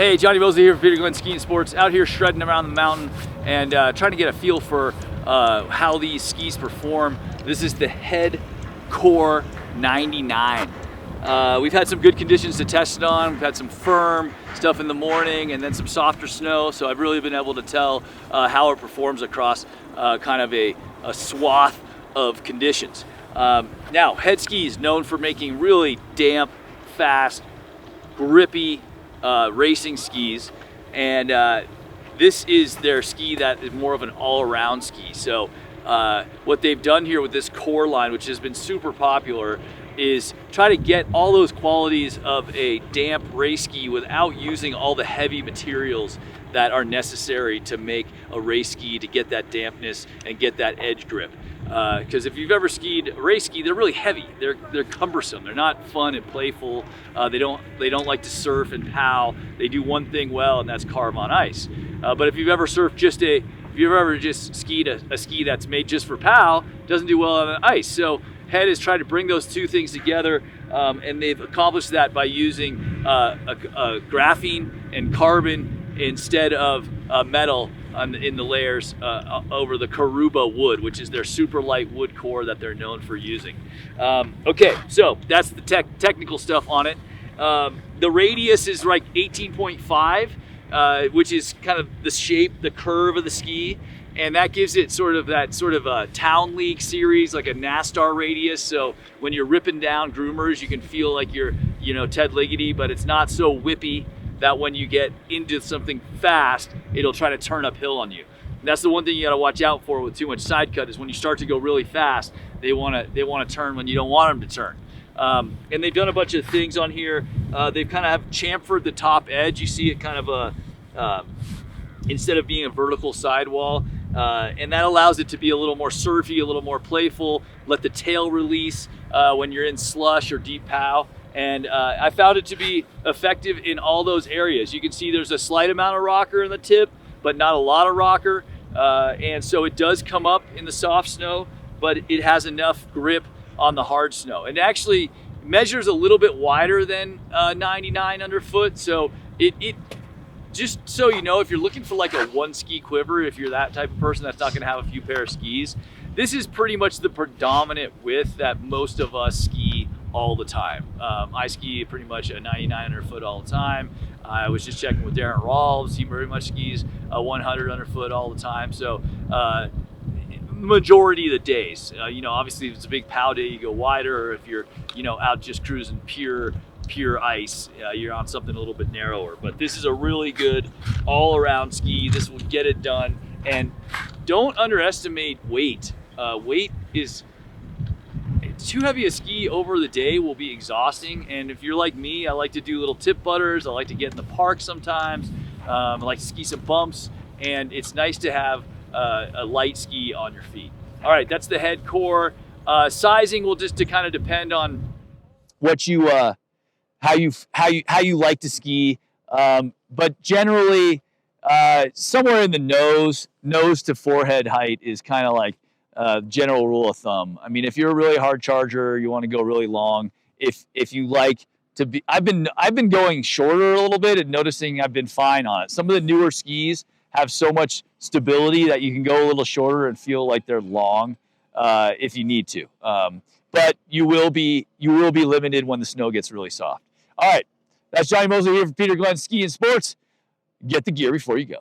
Hey, Johnny Mosley here for Peter Glenn Skiing Sports, out here shredding around the mountain and trying to get a feel for how these skis perform. This is the Head Core 99. We've had some good conditions to test it on. We've had some firm stuff in the morning and then some softer snow, so I've really been able to tell how it performs across kind of a swath of conditions. Now, Head Ski is known for making really damp, fast, grippy racing skis, and this is their ski that is more of an all-around ski. So what they've done here with this core line, which has been super popular, is try to get all those qualities of a damp race ski without using all the heavy materials that are necessary to make a race ski, to get that dampness and get that edge grip. Because if you've ever skied a race ski, they're really heavy. They're cumbersome. They're not fun and playful. They don't like to surf and pow. They do one thing well, and that's carve on ice. But if you've ever surfed if you've ever just skied a ski that's made just for pow, it doesn't do well on ice. So Head has tried to bring those two things together, and they've accomplished that by using graphene and carbon instead of metal in the layers over the Karuba wood, which is their super light wood core that they're known for using. Okay, so that's the technical stuff on it. The radius is like 18.5, which is kind of the shape, the curve of the ski. And that gives it sort of a town league series, like a NASTAR radius. So when you're ripping down groomers, you can feel like you're, Ted Ligety, but it's not so whippy that when you get into something fast, it'll try to turn uphill on you. And that's the one thing you got to watch out for with too much side cut, is when you start to go really fast, they want to turn when you don't want them to turn. And they've done a bunch of things on here. They've kind of have chamfered the top edge. You see it kind of instead of being a vertical sidewall. And that allows it to be a little more surfy, a little more playful. Let the tail release when you're in slush or deep pow. And I found it to be effective in all those areas. You can see there's a slight amount of rocker in the tip, but not a lot of rocker. And so it does come up in the soft snow, but it has enough grip on the hard snow. And actually measures a little bit wider than 99 underfoot. So it just so you know, if you're looking for like a one ski quiver, if you're that type of person that's not gonna have a few pair of skis, this is pretty much the predominant width that most of us ski all the time. I ski pretty much a 99 underfoot all the time. I was just checking with Darren Rawls. He very much skis a 100 underfoot all the time. So majority of the days, obviously if it's a big pow day, you go wider, or if you're, out just cruising pure ice, you're on something a little bit narrower. But this is a really good all-around ski. This will get it done. And don't underestimate weight. Weight is too heavy a ski over the day will be exhausting. And if you're like me, I like to do little tip butters. I like to get in the park sometimes. I like to ski some bumps, and it's nice to have a light ski on your feet. All right, that's the Head Core. Sizing will just kind of depend on what you how you like to ski, but generally somewhere in the nose to forehead height is kind of like general rule of thumb. I mean, if you're a really hard charger, you want to go really long. If you like to be, I've been going shorter a little bit and noticing I've been fine on it. Some of the newer skis have so much stability that you can go a little shorter and feel like they're long if you need to. But you will be limited when the snow gets really soft. All right, that's Johnny Mosley here for Peter Glenn Skiing Sports. Get the gear before you go.